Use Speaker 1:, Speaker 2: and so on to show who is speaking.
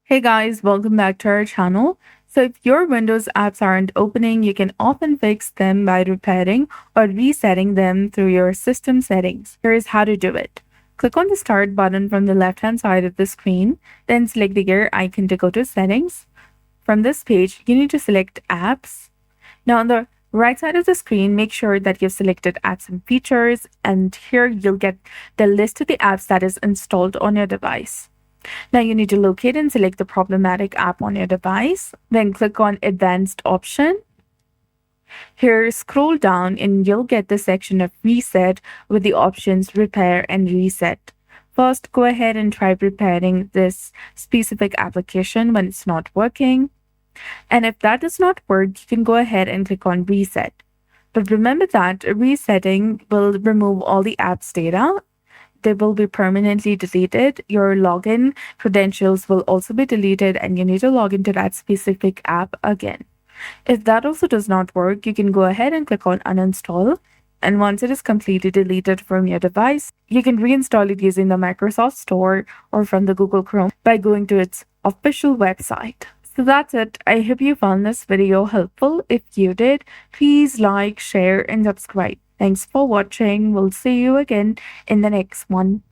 Speaker 1: Hey guys, welcome back to our channel. So if your Windows apps aren't opening, you can often fix them by repairing or resetting them through your system settings. Here's how to do it. Click on the Start button from the left-hand side of the screen, then select the gear icon to go to Settings. From this page, you need to select Apps. Now on the right side of the screen, make sure that you've selected Apps and Features, and here you'll get the list of the apps that is installed on your device. Now you need to locate and select the problematic app on your device. Then click on Advanced option. Here, scroll down and you'll get the section of Reset with the options Repair and Reset. First, go ahead and try repairing this specific application when it's not working. And if that does not work, you can go ahead and click on Reset. But remember that resetting will remove all the app's data. They will be permanently deleted. Your login credentials will also be deleted, and you need to log into that specific app again. If that also does not work, you can go ahead and click on Uninstall. And once it is completely deleted from your device, you can reinstall it using the Microsoft Store or from the Google Chrome by going to its official website. So that's it. I hope you found this video helpful. If you did, please like, share, and subscribe. Thanks for watching. We'll see you again in the next one.